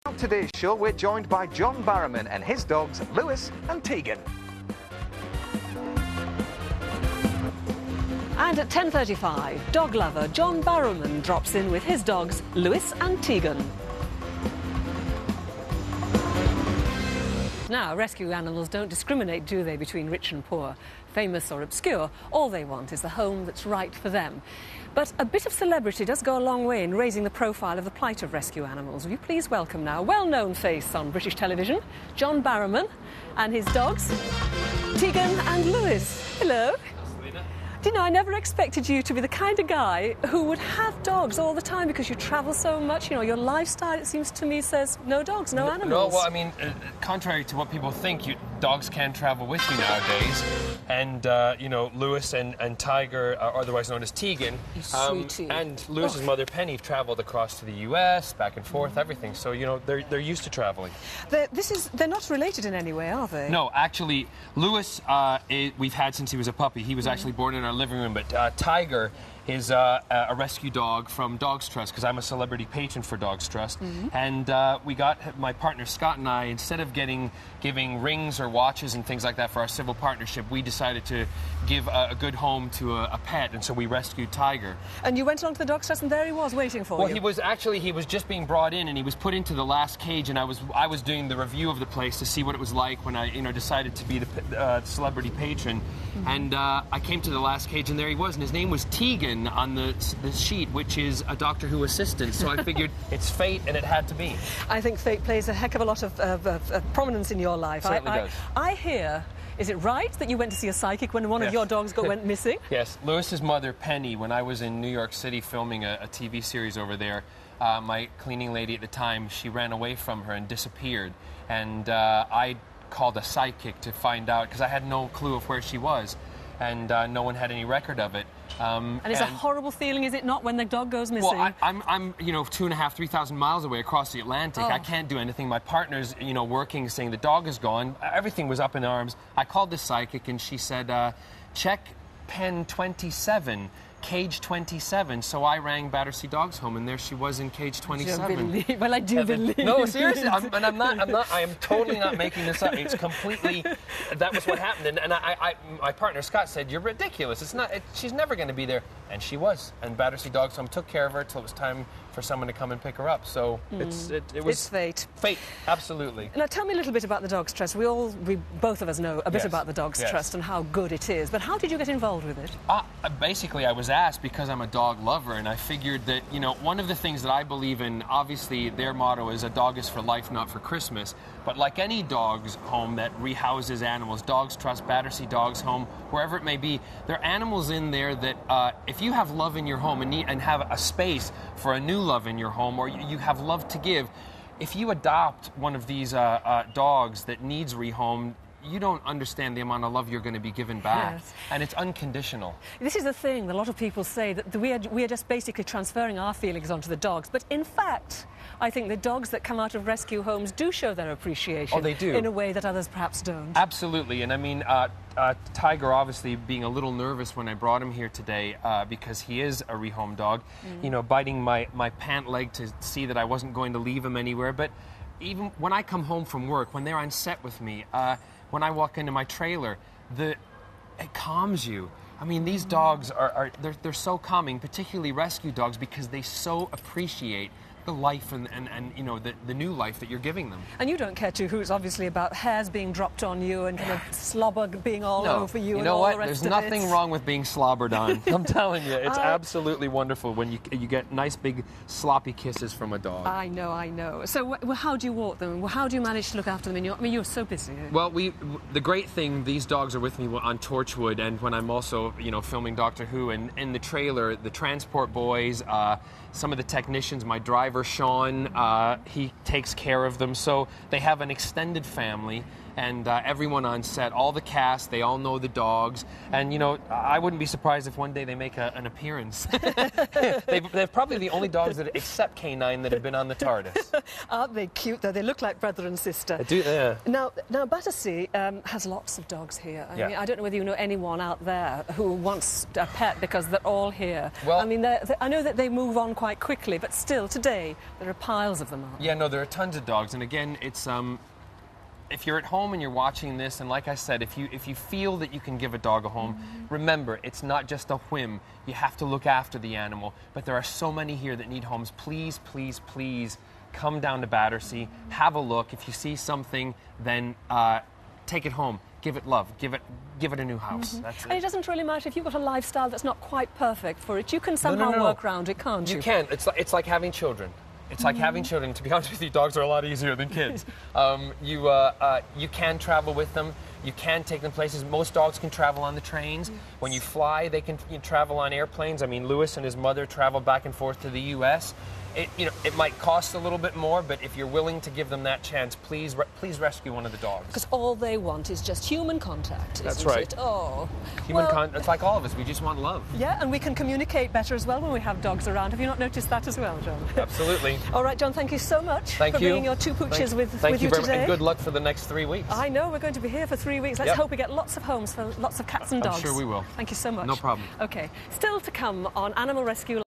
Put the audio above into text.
On today's show, we're joined by John Barrowman and his dogs, Lewis and Tegan. And at 10:35, dog lover John Barrowman drops in with his dogs, Lewis and Tegan. Now, rescue animals don't discriminate, do they, between rich and poor, famous or obscure? All they want is the home that's right for them. But a bit of celebrity does go a long way in raising the profile of the plight of rescue animals. Will you please welcome now a well-known face on British television, John Barrowman, and his dogs, Tegan and Lewis. Hello. Do you know, I never expected you to be the kind of guy who would have dogs all the time because you travel so much. You know, your lifestyle, it seems to me, says no dogs, no animals. No, well, I mean, contrary to what people think, dogs can travel with you nowadays. And, you know, Lewis and Tiger, otherwise known as Tegan, and Lewis's mother, Penny, traveled across to the US, back and forth, everything. So, you know, they're used to traveling. They're not related in any way, are they? No, actually, Lewis, we've had since he was a puppy. He was actually born in our living room, but Tiger is a rescue dog from Dogs Trust, because I'm a celebrity patron for Dogs Trust. And we got, my partner Scott and I, instead of giving rings or watches and things like that for our civil partnership, we decided to give a good home to a pet, and so we rescued Tiger. And you went along to the Dogs Trust, and there he was waiting for you. Well, he was just being brought in, and he was put into the last cage, and I was doing the review of the place to see what it was like when I, you know, decided to be the celebrity patron. And I came to the last cage, and there he was, and his name was Tegan on the sheet, which is a Doctor Who assistant. So I figured it's fate, and it had to be. I think fate plays a heck of a lot of prominence in your life. It certainly does. I hear, is it right that you went to see a psychic when one of your dogs went missing? Yes. Lewis's mother, Penny, when I was in New York City filming a TV series over there, my cleaning lady at the time, she ran away from her and disappeared. And I called a psychic to find out, because I had no clue of where she was, and no one had any record of it. And it's a horrible feeling, is it not, when the dog goes missing? Well, I'm you know, 2,500, 3,000 miles away across the Atlantic. I can't do anything. My partner's, you know, working, saying the dog is gone. Everything was up in arms. I called the psychic, and she said, check pen 27. Cage 27. So I rang Battersea Dogs Home, and there she was in cage 27. Well, I do believe. No, seriously, I am totally not making this up. It's completely, that was what happened. And my partner Scott said, "You're ridiculous. It's not. She's never going to be there." And she was. And Battersea Dogs Home took care of her till it was time for someone to come and pick her up. So it was. It's fate. Fate, absolutely. Now tell me a little bit about the Dogs Trust. We both of us know a bit about the Dogs Trust and how good it is. But how did you get involved with it? Basically, I was asked because I'm a dog lover, and I figured that, you know, one of the things that I believe in, obviously their motto is a dog is for life, not for Christmas. But like any dog's home that rehouses animals, Dogs Trust, Battersea Dogs Home, wherever it may be, there are animals in there that if you have love in your home and have a space for a new love in your home, or you have love to give, if you adopt one of these dogs that needs rehomed, you don't understand the amount of love you're going to be given back. Yes. And it's unconditional. This is the thing. A lot of people say that we are just basically transferring our feelings onto the dogs. But in fact, I think the dogs that come out of rescue homes do show their appreciation. Oh, they do. In a way that others perhaps don't. Absolutely. And I mean, Tiger obviously being a little nervous when I brought him here today because he is a rehomed dog, you know, biting my pant leg to see that I wasn't going to leave him anywhere. But even when I come home from work, when they're on set with me, when I walk into my trailer, it calms you. I mean, these dogs they're so calming, particularly rescue dogs, because they so appreciate the life and you know, the new life that you're giving them. And you don't care too who's obviously about hairs being dropped on you and kind of slobber being all over you. You know what? There's nothing wrong with being slobbered on. I'm telling you, it's absolutely wonderful when you get nice big sloppy kisses from a dog. I know. So how do you walk them? How do you manage to look after them? I mean, you're so busy. Well, the great thing, these dogs are with me on Torchwood, and when I'm also, you know, filming Doctor Who, and in the trailer, the transport boys, some of the technicians, my driver Sean, he takes care of them, so they have an extended family. and everyone on set, all the cast, they all know the dogs. And, you know, I wouldn't be surprised if one day they make an appearance. They're probably the only dogs that, except K9, that have been on the TARDIS. Aren't they cute, though? They look like brother and sister. I do, yeah. Now Battersea has lots of dogs here. I Yeah. mean, I don't know whether you know anyone out there who wants a pet, because they're all here. Well, I mean, I know that they move on quite quickly, but still, today, there are piles of them out. Yeah, no, there are tons of dogs. And again, it's... if you're at home and you're watching this, and like I said, if you feel that you can give a dog a home, remember, it's not just a whim. You have to look after the animal. But there are so many here that need homes. Please, please, please come down to Battersea, have a look. If you see something, then take it home. Give it love. Give it a new house. That's it. And it doesn't really matter if you've got a lifestyle that's not quite perfect for it. You can somehow work around it, can't you? You can. It's like having children. It's like having children. To be honest with you, dogs are a lot easier than kids. You can travel with them. You can take them places. Most dogs can travel on the trains. Yes. When you fly, they can travel on airplanes. I mean, Lewis and his mother traveled back and forth to the U.S. It might cost a little bit more, but if you're willing to give them that chance, please rescue one of the dogs. Because all they want is just human contact. That's isn't right. It? Oh, It's like all of us. We just want love. Yeah, and we can communicate better as well when we have dogs around. Have you not noticed that as well, John? Absolutely. All right, John. Thank you so much for being your two pooches with you very much, today. and good luck for the next 3 weeks. I know we're going to be here for 3 weeks. Let's hope we get lots of homes for lots of cats and dogs. I'm sure we will. Thank you so much. No problem. Okay. Still to come on Animal Rescue.